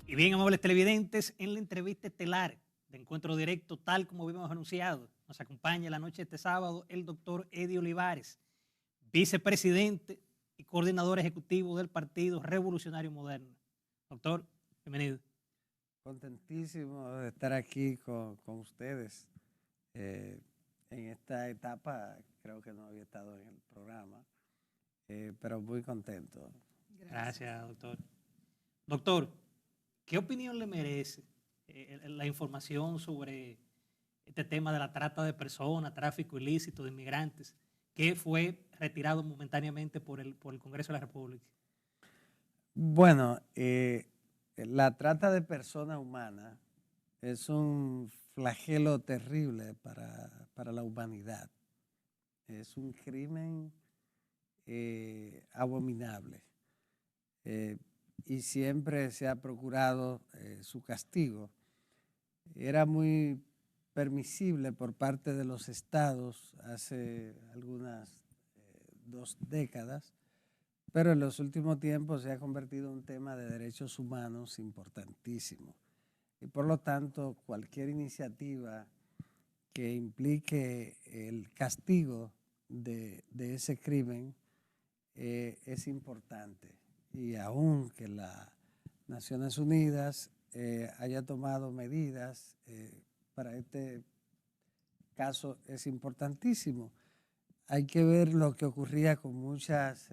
Y bien, amables televidentes, en la entrevista estelar de Encuentro Directo, tal como habíamos anunciado, nos acompaña la noche de este sábado el doctor Eddie Olivares, vicepresidente y coordinador ejecutivo del Partido Revolucionario Moderno. Doctor, bienvenido. Contentísimo de estar aquí con ustedes. Eh, en esta etapa creo que no había estado en el programa, pero muy contento. Gracias, doctor. Doctor, ¿qué opinión le merece la información sobre este tema de la trata de personas, tráfico ilícito de inmigrantes, que fue retirado momentáneamente por el Congreso de la República? Bueno, la trata de personas humanas es un flagelo terrible para la humanidad. Es un crimen abominable. Y siempre se ha procurado su castigo. Era muy permisible por parte de los estados hace algunas 2 décadas, pero en los últimos tiempos se ha convertido en un tema de derechos humanos importantísimo. Y por lo tanto, cualquier iniciativa que implique el castigo de ese crimen es importante. Y aun que las Naciones Unidas haya tomado medidas para este caso, es importantísimo. Hay que ver lo que ocurría con muchas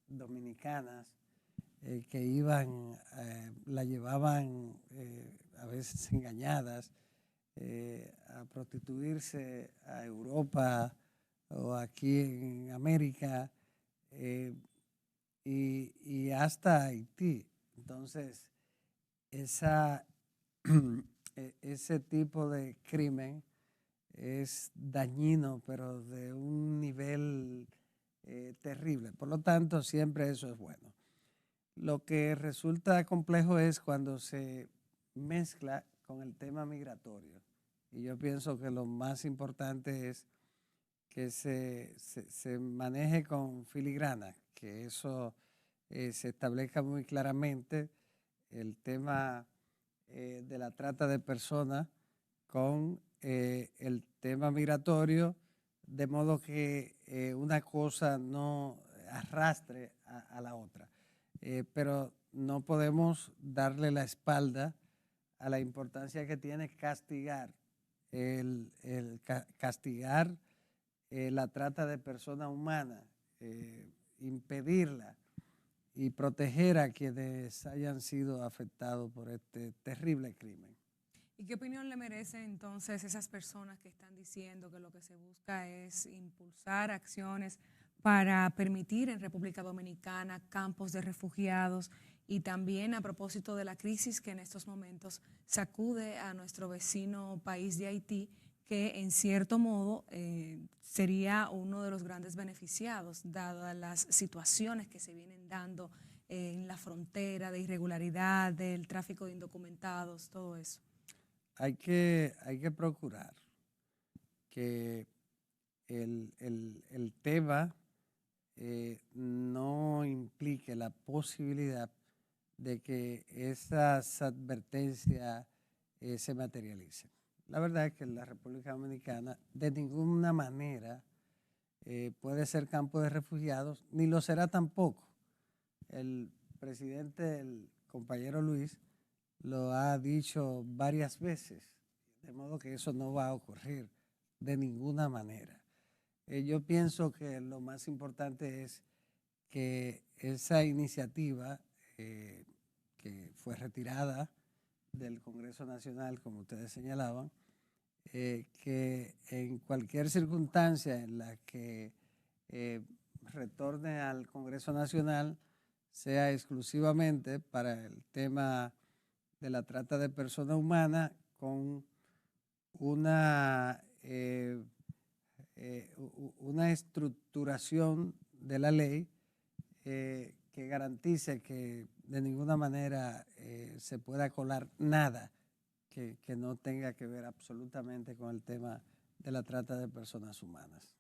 dominicanas que iban, la llevaban a veces engañadas a prostituirse a Europa o aquí en América y hasta Haití. Entonces, ese tipo de crimen es dañino, pero de un nivel terrible. Por lo tanto, siempre eso es bueno. Lo que resulta complejo es cuando se mezcla con el tema migratorio. Y yo pienso que lo más importante es que se maneje con filigrana, que eso se establezca muy claramente el tema de la trata de personas con el tema migratorio, de modo que una cosa no arrastre a la otra. Pero no podemos darle la espalda a la importancia que tiene castigar, castigar la trata de personas humanas, impedirla y proteger a quienes hayan sido afectados por este terrible crimen. ¿Y qué opinión le merecen entonces esas personas que están diciendo que lo que se busca es impulsar acciones para permitir en República Dominicana campos de refugiados y también a propósito de la crisis que en estos momentos sacude a nuestro vecino país de Haití, que en cierto modo sería uno de los grandes beneficiados, dadas las situaciones que se vienen dando en la frontera de irregularidad, del tráfico de indocumentados, todo eso? Hay que procurar que el tema no implique la posibilidad de que esas advertencias se materialicen. La verdad es que la República Dominicana de ninguna manera puede ser campo de refugiados, ni lo será tampoco. El presidente, el compañero Luis, lo ha dicho varias veces, de modo que eso no va a ocurrir de ninguna manera. Yo pienso que lo más importante es que esa iniciativa que fue retirada del Congreso Nacional, como ustedes señalaban, que en cualquier circunstancia en la que retorne al Congreso Nacional sea exclusivamente para el tema de la trata de personas humanas con una, una estructuración de la ley que garantice que de ninguna manera se pueda colar nada que no tenga que ver absolutamente con el tema de la trata de personas humanas.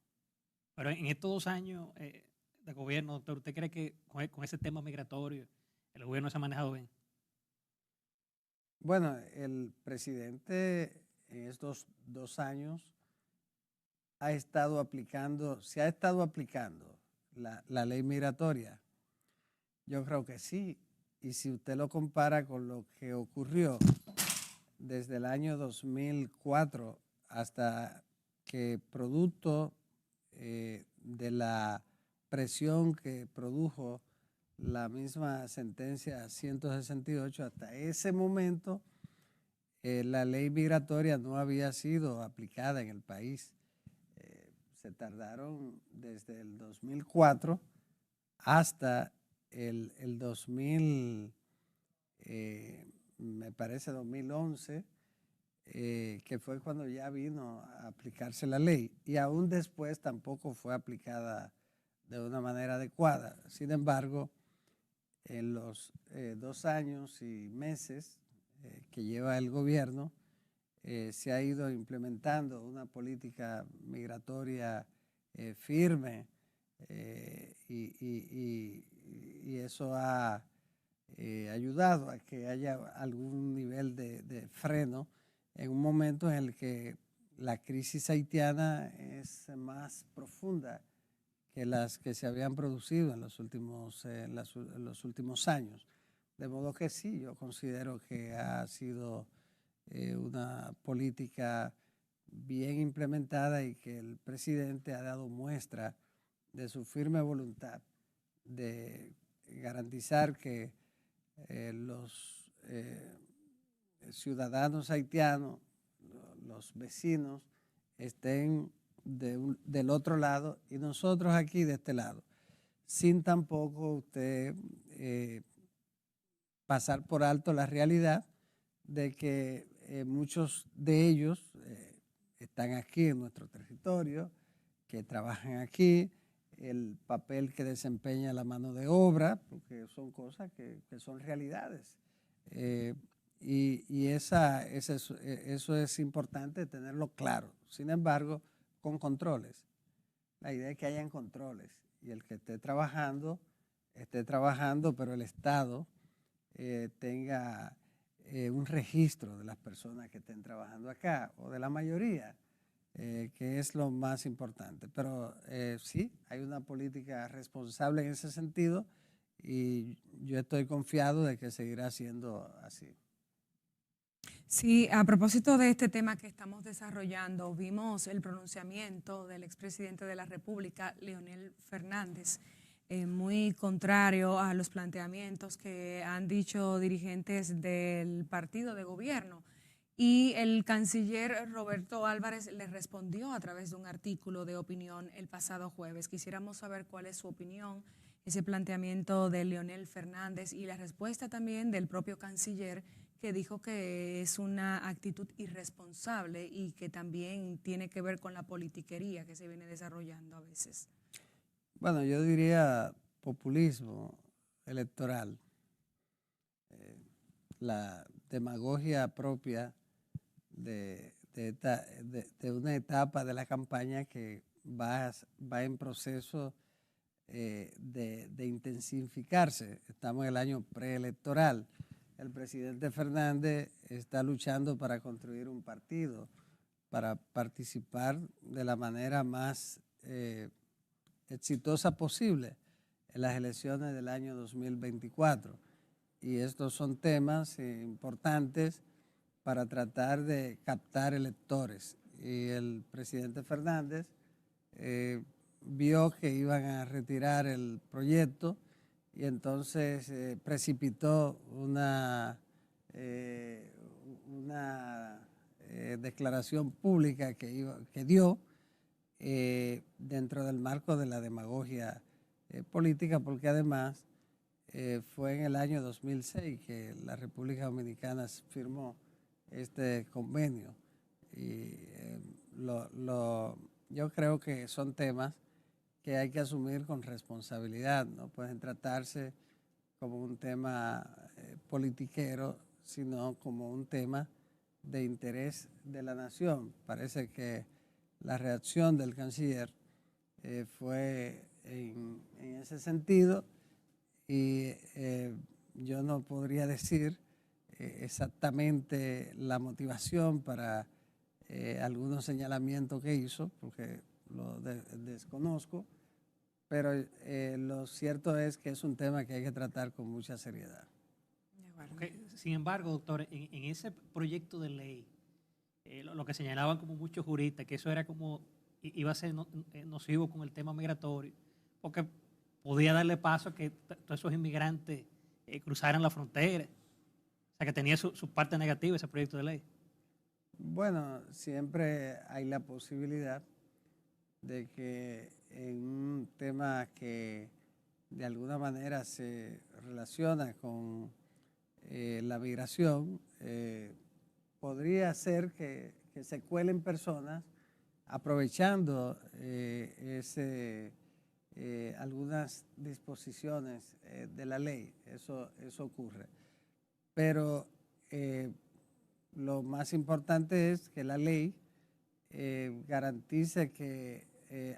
Pero en estos 2 años de gobierno, doctor, ¿usted cree que con ese tema migratorio el gobierno se ha manejado bien? Bueno, el presidente en estos 2 años se ha estado aplicando la ley migratoria. Yo creo que sí. Y si usted lo compara con lo que ocurrió desde el año 2004 hasta que producto de la presión que produjo la misma sentencia 168, hasta ese momento la ley migratoria no había sido aplicada en el país. Se tardaron desde el 2004 hasta el 2000, me parece 2011, que fue cuando ya vino a aplicarse la ley, y aún después tampoco fue aplicada de una manera adecuada. Sin embargo, en los 2 años y meses que lleva el gobierno, se ha ido implementando una política migratoria firme, y eso ha ayudado a que haya algún nivel de freno en un momento en el que la crisis haitiana es más profunda que las que se habían producido en los últimos años. De modo que sí, yo considero que ha sido una política bien implementada y que el presidente ha dado muestra de su firme voluntad de garantizar que los ciudadanos haitianos, los vecinos, estén del otro lado y nosotros aquí de este lado, sin tampoco usted pasar por alto la realidad de que muchos de ellos están aquí en nuestro territorio, que trabajan aquí, el papel que desempeña la mano de obra, porque son cosas que son realidades. Y eso es importante tenerlo claro. Sin embargo, con controles. La idea es que hayan controles y el que esté trabajando, pero el Estado tenga un registro de las personas que estén trabajando acá o de la mayoría, que es lo más importante. Pero sí, hay una política responsable en ese sentido y yo estoy confiado de que seguirá siendo así. Sí, a propósito de este tema que estamos desarrollando, vimos el pronunciamiento del expresidente de la República, Leonel Fernández, muy contrario a los planteamientos que han dicho dirigentes del partido de gobierno. Y el canciller Roberto Álvarez le respondió a través de un artículo de opinión el pasado jueves. Quisiéramos saber cuál es su opinión, ese planteamiento de Leonel Fernández y la respuesta también del propio canciller, que dijo que es una actitud irresponsable y que también tiene que ver con la politiquería que se viene desarrollando a veces. Bueno, yo diría populismo electoral, la demagogia propia de una etapa de la campaña que va en proceso de intensificarse. Estamos en el año preelectoral. El presidente Fernández está luchando para construir un partido, para participar de la manera más exitosa posible en las elecciones del año 2024. Y estos son temas importantes para tratar de captar electores. Y el presidente Fernández vio que iban a retirar el proyecto y entonces precipitó una declaración pública que dio dentro del marco de la demagogia política, porque además fue en el año 2006 que la República Dominicana firmó este convenio. Y yo creo que son temas que hay que asumir con responsabilidad. No pueden tratarse como un tema politiquero, sino como un tema de interés de la nación. Parece que la reacción del canciller fue en ese sentido y yo no podría decir exactamente la motivación para algunos señalamientos que hizo, porque lo desconozco, pero lo cierto es que es un tema que hay que tratar con mucha seriedad. Sin embargo, doctor, en ese proyecto de ley, lo que señalaban como muchos juristas, que eso era como, iba a ser nocivo con el tema migratorio, porque podía darle paso a que todos esos inmigrantes cruzaran la frontera. O sea, que tenía su parte negativa ese proyecto de ley. Bueno, siempre hay la posibilidad de que en un tema que de alguna manera se relaciona con la migración, podría ser que se cuelen personas aprovechando algunas disposiciones de la ley. Eso ocurre. Pero lo más importante es que la ley garantice que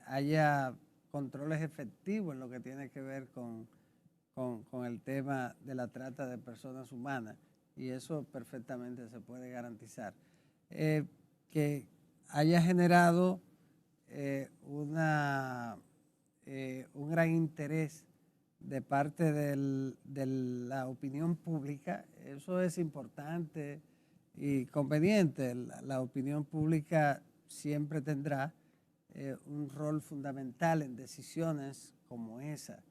haya controles efectivos en lo que tiene que ver con el tema de la trata de personas humanas, y eso perfectamente se puede garantizar. Que haya generado un gran interés de parte de la opinión pública, eso es importante y conveniente. La opinión pública siempre tendrá un rol fundamental en decisiones como esa,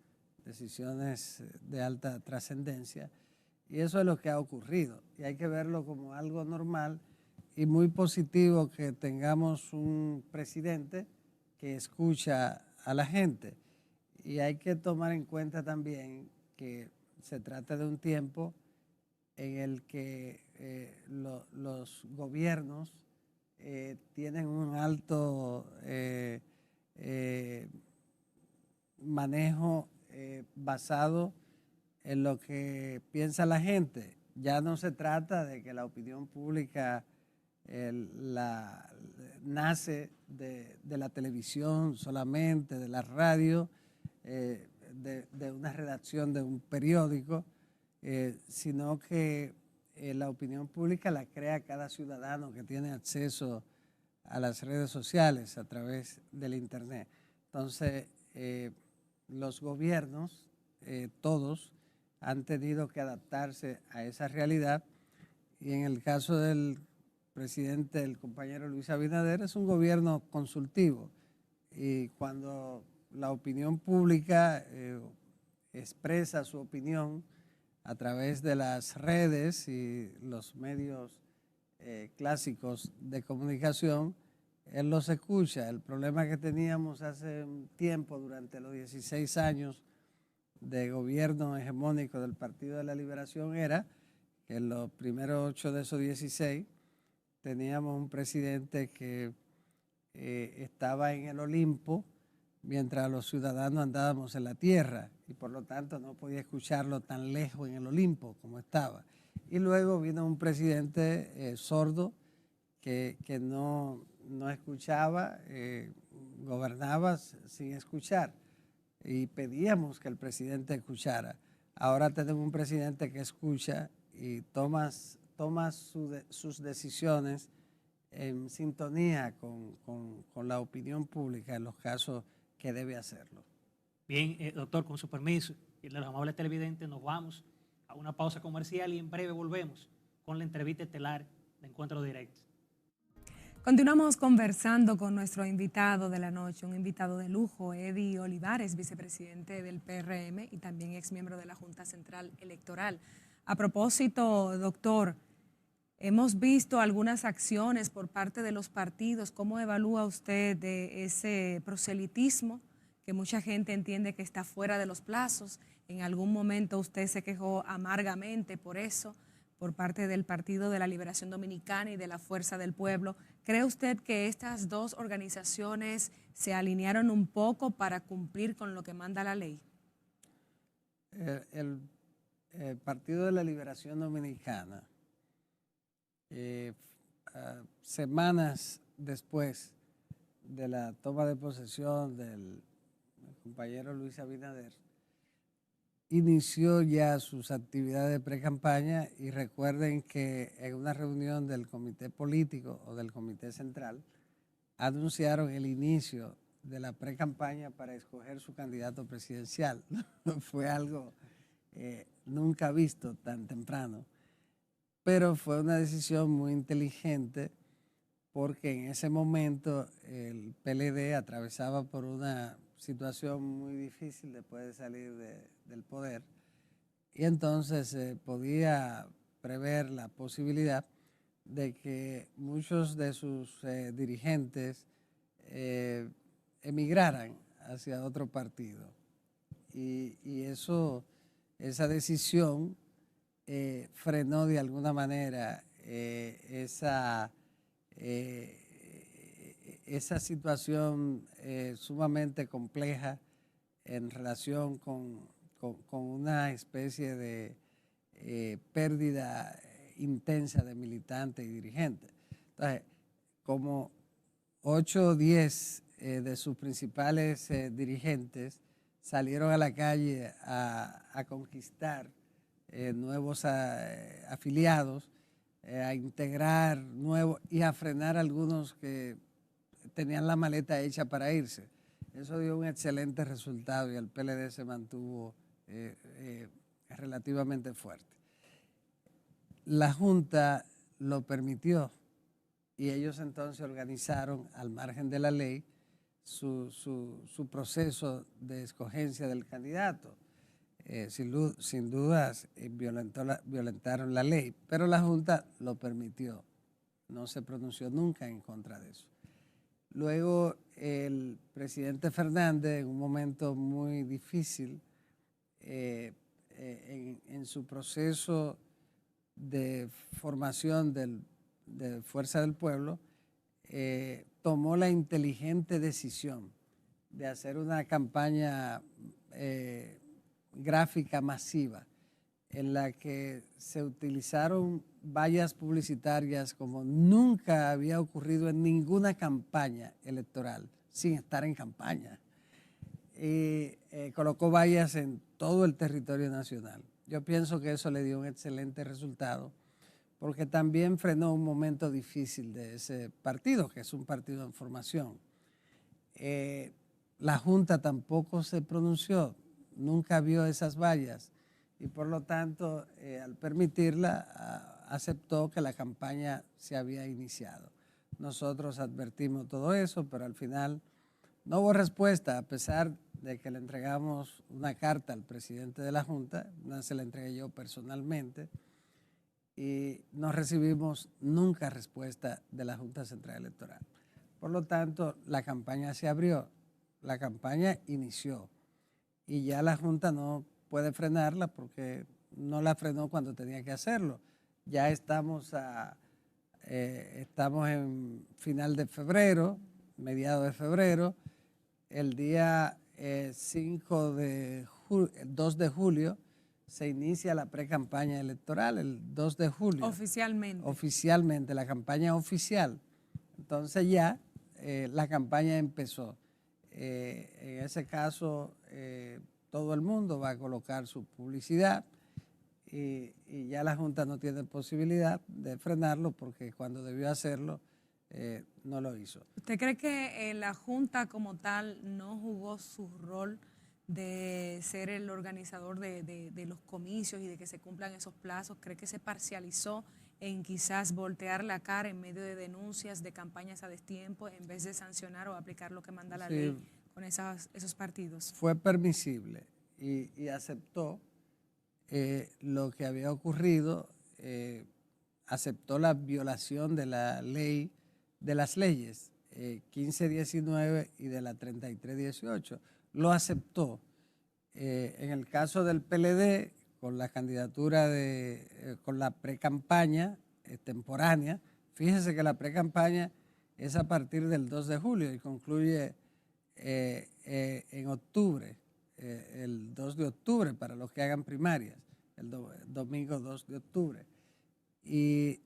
decisiones de alta trascendencia, y eso es lo que ha ocurrido, y hay que verlo como algo normal y muy positivo que tengamos un presidente que escucha a la gente. Y hay que tomar en cuenta también que se trata de un tiempo en el que los gobiernos tienen un alto manejo basado en lo que piensa la gente. Ya no se trata de que la opinión pública nace de la televisión solamente, de la radio, de una redacción de un periódico, sino que la opinión pública la crea cada ciudadano que tiene acceso a las redes sociales a través del Internet. Entonces, los gobiernos, todos, han tenido que adaptarse a esa realidad, y en el caso del presidente, el compañero Luis Abinader, es un gobierno consultivo, y cuando la opinión pública expresa su opinión a través de las redes y los medios clásicos de comunicación, él los escucha. El problema que teníamos hace un tiempo, durante los 16 años de gobierno hegemónico del Partido de la Liberación, era que en los primeros 8 de esos 16 teníamos un presidente que estaba en el Olimpo mientras los ciudadanos andábamos en la tierra, y por lo tanto no podía escucharlo tan lejos en el Olimpo como estaba. Y luego vino un presidente sordo que no escuchaba, gobernaba sin escuchar, y pedíamos que el presidente escuchara. Ahora tenemos un presidente que escucha y toma sus decisiones en sintonía con la opinión pública en los casos que debe hacerlo. Bien, doctor, con su permiso y de los amables televidentes, nos vamos a una pausa comercial y en breve volvemos con la entrevista estelar de Encuentro Directo. Continuamos conversando con nuestro invitado de la noche, un invitado de lujo, Eddie Olivares, vicepresidente del PRM y también exmiembro de la Junta Central Electoral. A propósito, doctor, hemos visto algunas acciones por parte de los partidos. ¿Cómo evalúa usted de ese proselitismo que mucha gente entiende que está fuera de los plazos? En algún momento usted se quejó amargamente por eso, por parte del Partido de la Liberación Dominicana y de la Fuerza del Pueblo. ¿Cree usted que estas dos organizaciones se alinearon un poco para cumplir con lo que manda la ley? El Partido de la Liberación Dominicana, semanas después de la toma de posesión del compañero Luis Abinader, inició ya sus actividades de pre-campaña y recuerden que en una reunión del comité político o del comité central anunciaron el inicio de la pre-campaña para escoger su candidato presidencial. Fue algo nunca visto tan temprano, pero fue una decisión muy inteligente porque en ese momento el PLD atravesaba por una situación muy difícil después de salir del poder y entonces se podía prever la posibilidad de que muchos de sus dirigentes emigraran hacia otro partido. Y esa decisión frenó de alguna manera esa situación sumamente compleja en relación con una especie de pérdida intensa de militantes y dirigentes. Entonces, como 8 o 10 de sus principales dirigentes salieron a la calle a conquistar nuevos afiliados, a integrar nuevos y a frenar algunos que tenían la maleta hecha para irse. Eso dio un excelente resultado y el PLD se mantuvo relativamente fuerte. La Junta lo permitió y ellos entonces organizaron al margen de la ley su proceso de escogencia del candidato. Sin dudas violentaron la ley, pero la Junta lo permitió, no se pronunció nunca en contra de eso. Luego el presidente Fernández, en un momento muy difícil en su proceso de formación de Fuerza del Pueblo, tomó la inteligente decisión de hacer una campaña gráfica masiva en la que se utilizaron vallas publicitarias como nunca había ocurrido en ninguna campaña electoral sin estar en campaña. Y colocó vallas en todo el territorio nacional. Yo pienso que eso le dio un excelente resultado porque también frenó un momento difícil de ese partido, que es un partido en formación. La Junta tampoco se pronunció, nunca vio esas vallas y por lo tanto al permitirla aceptó que la campaña se había iniciado. Nosotros advertimos todo eso, pero al final no hubo respuesta a pesar de que le entregamos una carta al presidente de la Junta, una se la entregué yo personalmente y no recibimos nunca respuesta de la Junta Central Electoral. Por lo tanto, la campaña se abrió, la campaña inició y ya la Junta no puede frenarla porque no la frenó cuando tenía que hacerlo. Ya estamos en final de febrero, mediados de febrero, el día 2 de julio se inicia la pre-campaña electoral, el 2 de julio. Oficialmente. Oficialmente, la campaña oficial. Entonces ya la campaña empezó. En ese caso, todo el mundo va a colocar su publicidad y ya la Junta no tiene posibilidad de frenarlo porque cuando debió hacerlo no lo hizo. ¿Usted cree que la Junta como tal no jugó su rol de ser el organizador de los comicios y de que se cumplan esos plazos? ¿Cree que se parcializó en quizás voltear la cara en medio de denuncias de campañas a destiempo en vez de sancionar o aplicar lo que manda la ley con esos partidos? Fue permisible y aceptó lo que había ocurrido, aceptó la violación de la ley, de las leyes 1519 y de la 3318. Lo aceptó. En el caso del PLD, con la candidatura con la pre-campaña temporánea, fíjese que la pre-campaña es a partir del 2 de julio y concluye en octubre, el 2 de octubre para los que hagan primarias, el domingo 2 de octubre. Y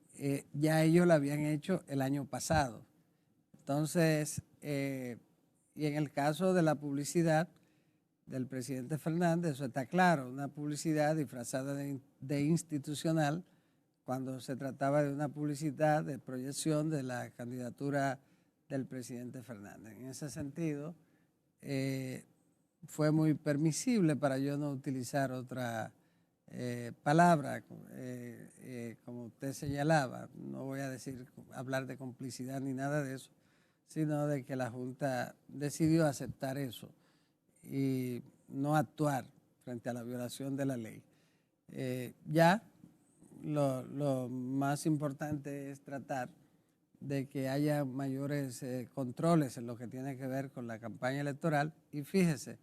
ya ellos lo habían hecho el año pasado. Entonces, y en el caso de la publicidad, del presidente Fernández, eso está claro, una publicidad disfrazada de institucional, cuando se trataba de una publicidad de proyección de la candidatura del presidente Fernández. En ese sentido, fue muy permisible para yo no utilizar otra palabra, como usted señalaba. No voy a hablar de complicidad ni nada de eso, sino de que la Junta decidió aceptar eso y no actuar frente a la violación de la ley. Ya lo más importante es tratar de que haya mayores controles en lo que tiene que ver con la campaña electoral, y fíjese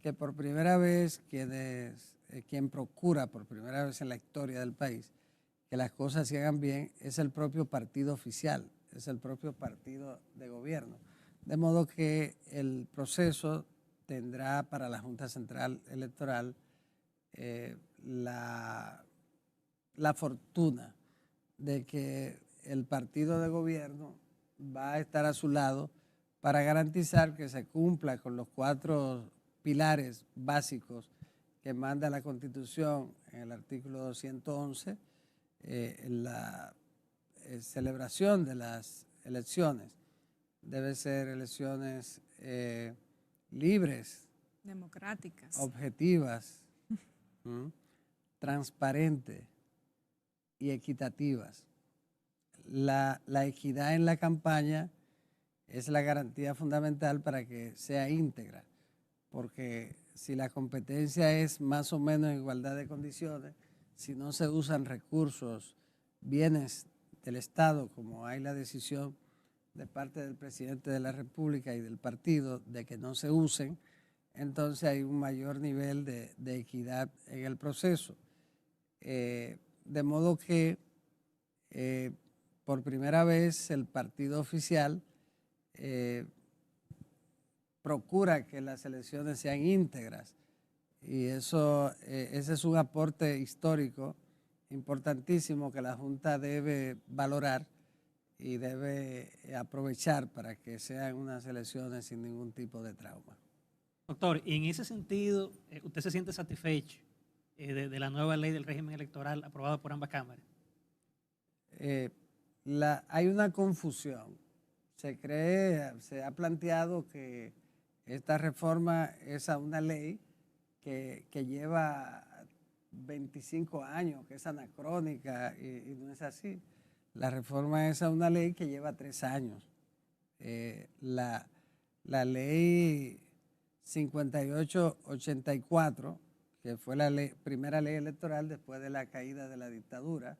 que por primera vez quien procura por primera vez en la historia del país que las cosas se hagan bien es el propio partido oficial, es el propio partido de gobierno. De modo que el proceso tendrá para la Junta Central Electoral la fortuna de que el partido de gobierno va a estar a su lado para garantizar que se cumpla con los 4 pilares básicos que manda la Constitución en el artículo 211, la celebración de las elecciones. Debe ser elecciones libres, democráticas, objetivas, transparentes y equitativas. La equidad en la campaña es la garantía fundamental para que sea íntegra, porque si la competencia es más o menos en igualdad de condiciones, si no se usan recursos, bienes del Estado, como hay la decisión de parte del presidente de la República y del partido de que no se usen, entonces hay un mayor nivel de equidad en el proceso. De modo que por primera vez el partido oficial procura que las elecciones sean íntegras, y ese es un aporte histórico importantísimo que la Junta debe valorar y debe aprovechar para que sean unas elecciones sin ningún tipo de trauma. Doctor, y en ese sentido, ¿usted se siente satisfecho de la nueva ley del régimen electoral aprobada por ambas cámaras? Hay una confusión. Se ha planteado que esta reforma es a una ley que lleva 25 años, que es anacrónica, y no es así. La reforma es a una ley que lleva 3 años. La ley 5884, que fue la primera ley electoral después de la caída de la dictadura,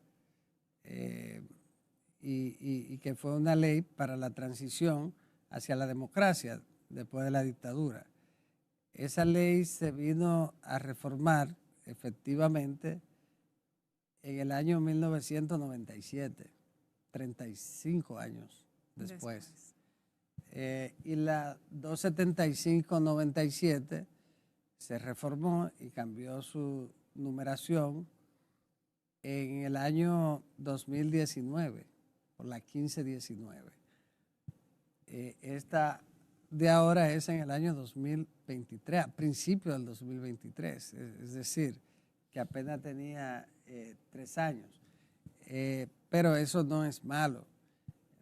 y que fue una ley para la transición hacia la democracia después de la dictadura. Esa ley se vino a reformar efectivamente en el año 1997, 35 años después. Y la 275-97 se reformó y cambió su numeración en el año 2019, por la 1519. Esta de ahora es en el año 2023, a principios del 2023, es decir, que apenas tenía 3 años. Pero eso no es malo.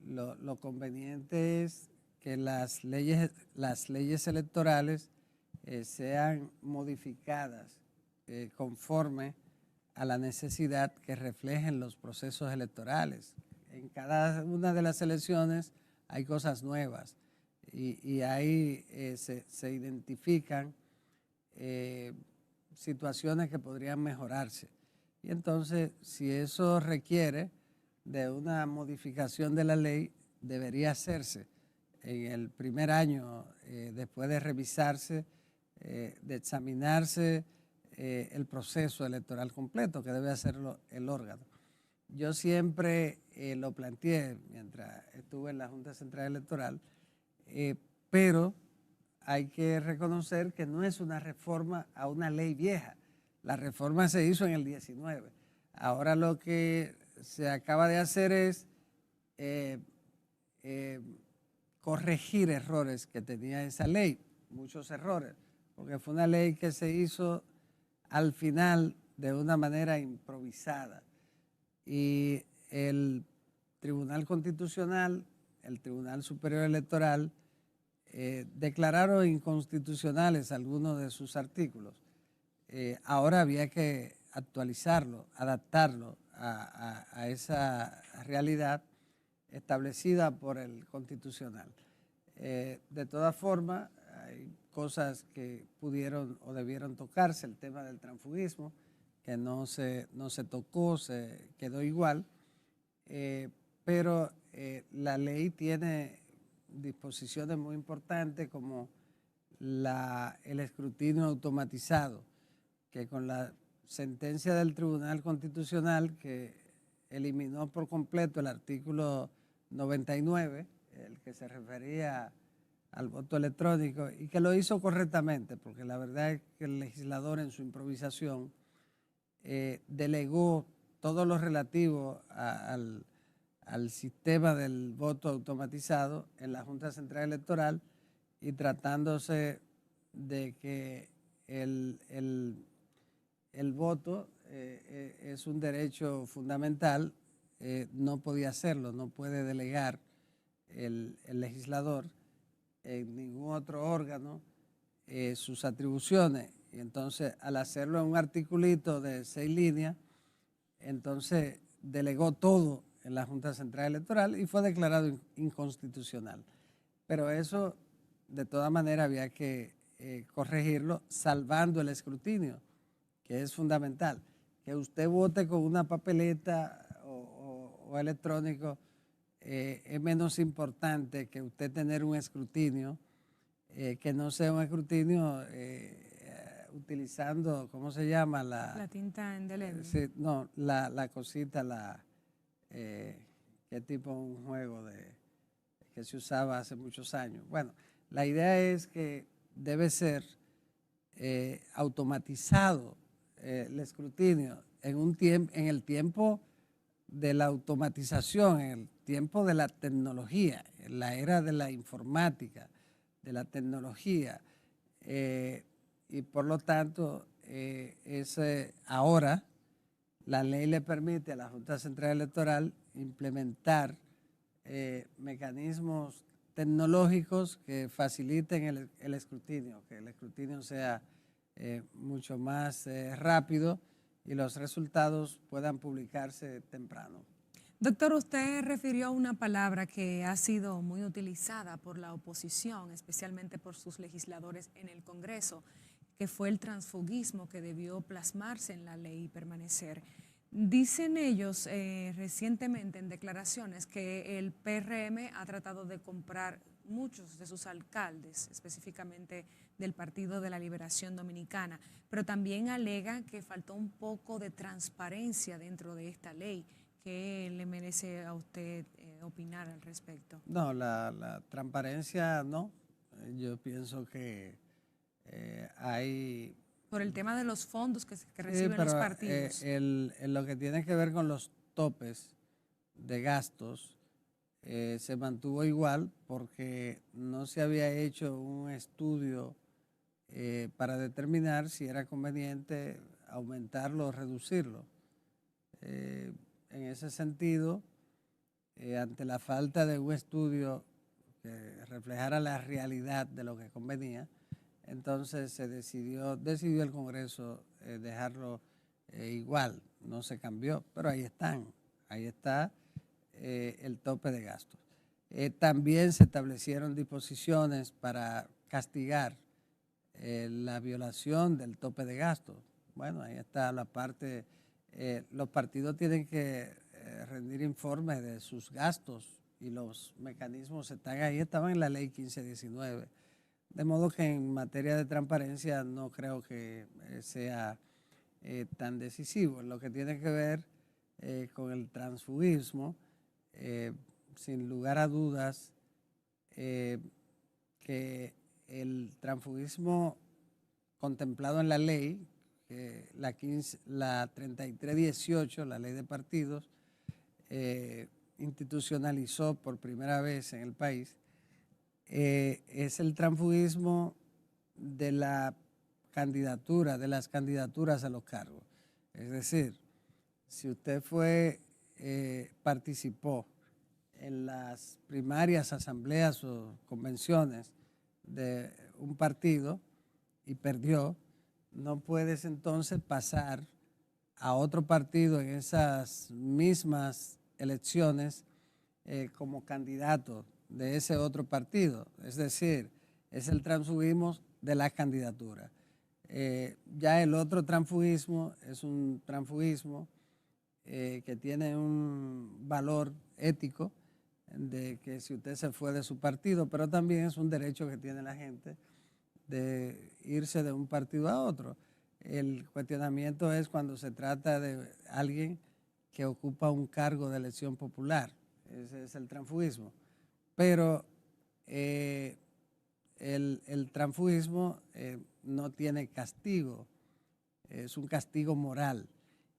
Lo conveniente es que las leyes electorales sean modificadas conforme a la necesidad que reflejen los procesos electorales. En cada una de las elecciones hay cosas nuevas y ahí se identifican situaciones que podrían mejorarse. Y entonces, si eso requiere de una modificación de la ley, debería hacerse en el primer año, después de revisarse, de examinarse el proceso electoral completo, que debe hacerlo el órgano. Yo siempre lo planteé mientras estuve en la Junta Central Electoral, pero hay que reconocer que no es una reforma a una ley vieja. La reforma se hizo en el 19. Ahora lo que se acaba de hacer es corregir errores que tenía esa ley, muchos errores, porque fue una ley que se hizo al final de una manera improvisada. Y el Tribunal Constitucional, el Tribunal Superior Electoral, declararon inconstitucionales algunos de sus artículos. Ahora había que actualizarlo, adaptarlo a esa realidad establecida por el Constitucional. De todas formas, hay cosas que pudieron o debieron tocarse, el tema del transfugismo, que no se tocó, se quedó igual, pero la ley tiene disposiciones muy importantes como el escrutinio automatizado, que con la sentencia del Tribunal Constitucional que eliminó por completo el artículo 99, el que se refería al voto electrónico, y que lo hizo correctamente, porque la verdad es que el legislador en su improvisación delegó todo lo relativo al sistema del voto automatizado en la Junta Central Electoral, y tratándose de que el voto es un derecho fundamental, no podía hacerlo, no puede delegar el legislador en ningún otro órgano sus atribuciones. Y entonces, al hacerlo en un articulito de 6 líneas, entonces delegó todo en la Junta Central Electoral y fue declarado inconstitucional. Pero eso, de todas maneras, había que corregirlo salvando el escrutinio, que es fundamental. Que usted vote con una papeleta o electrónico es menos importante que usted tener un escrutinio, que no sea un escrutinio utilizando, ¿cómo se llama? La tinta indeleble. Sí, no, la cosita, que tipo un juego que se usaba hace muchos años. Bueno, la idea es que debe ser automatizado el escrutinio en el tiempo de la automatización, en el tiempo de la tecnología, en la era de la informática, de la tecnología, y por lo tanto ahora la ley le permite a la Junta Central Electoral implementar mecanismos tecnológicos que faciliten el escrutinio, que el escrutinio sea mucho más rápido y los resultados puedan publicarse temprano. Doctor, usted refirió a una palabra que ha sido muy utilizada por la oposición, especialmente por sus legisladores en el Congreso, que fue el transfugismo, que debió plasmarse en la ley y permanecer. Dicen ellos recientemente en declaraciones que el PRM ha tratado de comprar muchos de sus alcaldes, específicamente del Partido de la Liberación Dominicana, pero también alega que faltó un poco de transparencia dentro de esta ley. ¿Qué le merece a usted opinar al respecto? No, la transparencia no. Yo pienso que hay... Por el tema de los fondos que reciben los partidos. En lo que tiene que ver con los topes de gastos, se mantuvo igual porque no se había hecho un estudio para determinar si era conveniente aumentarlo o reducirlo. En ese sentido, ante la falta de un estudio que reflejara la realidad de lo que convenía, entonces se decidió el Congreso dejarlo igual, no se cambió, pero ahí está el tope de gastos. También se establecieron disposiciones para castigar la violación del tope de gastos. Bueno, ahí está la parte, los partidos tienen que rendir informes de sus gastos y los mecanismos están ahí, estaban en la ley 1519. De modo que en materia de transparencia no creo que sea tan decisivo. En lo que tiene que ver con el transfugismo, sin lugar a dudas, que el transfugismo contemplado en la ley, la 3318, la ley de partidos, institucionalizó por primera vez en el país, es el transfugismo de la candidatura, de las candidaturas a los cargos. Es decir, si usted participó en las primarias, asambleas o convenciones de un partido y perdió, no puedes entonces pasar a otro partido en esas mismas elecciones como candidato de ese otro partido. Es decir, es el transfugismo de la candidatura. Ya el otro transfugismo es un transfugismo que tiene un valor ético de que si usted se fue de su partido, pero también es un derecho que tiene la gente de irse de un partido a otro. El cuestionamiento es cuando se trata de alguien que ocupa un cargo de elección popular. Ese es el transfugismo. Pero el transfugismo no tiene castigo, es un castigo moral.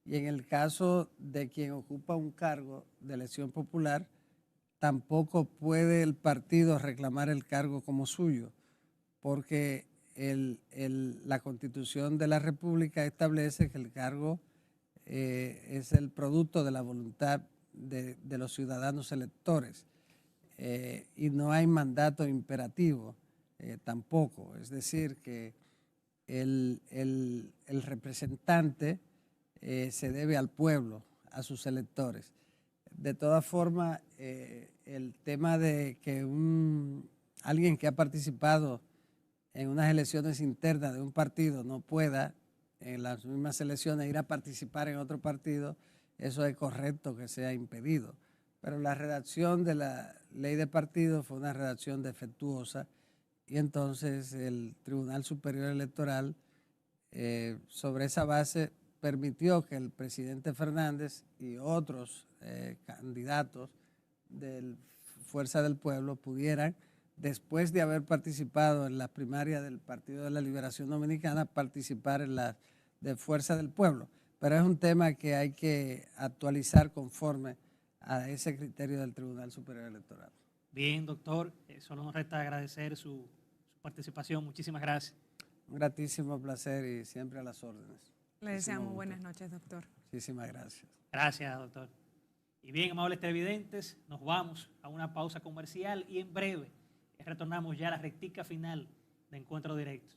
Y en el caso de quien ocupa un cargo de elección popular, tampoco puede el partido reclamar el cargo como suyo, porque la Constitución de la República establece que el cargo es el producto de la voluntad de los ciudadanos electores y no hay mandato imperativo tampoco. Es decir, que el representante se debe al pueblo, a sus electores. De todas formas, el tema de que alguien que ha participado en unas elecciones internas de un partido no pueda en las mismas elecciones ir a participar en otro partido, eso es correcto que sea impedido. Pero la redacción de la ley de partidos fue una redacción defectuosa y entonces el Tribunal Superior Electoral sobre esa base permitió que el presidente Fernández y otros candidatos de Fuerza del Pueblo pudieran, después de haber participado en las primarias del Partido de la Liberación Dominicana, participar en las de Fuerza del Pueblo. Pero es un tema que hay que actualizar conforme a ese criterio del Tribunal Superior Electoral. Bien, doctor, solo nos resta agradecer su participación. Muchísimas gracias. Un gratísimo placer y siempre a las órdenes. Le deseamos buenas noches, doctor. Muchísimas gracias. Gracias, doctor. Y bien, amables televidentes, nos vamos a una pausa comercial y en breve retornamos ya a la rectica final de Encuentro Directo.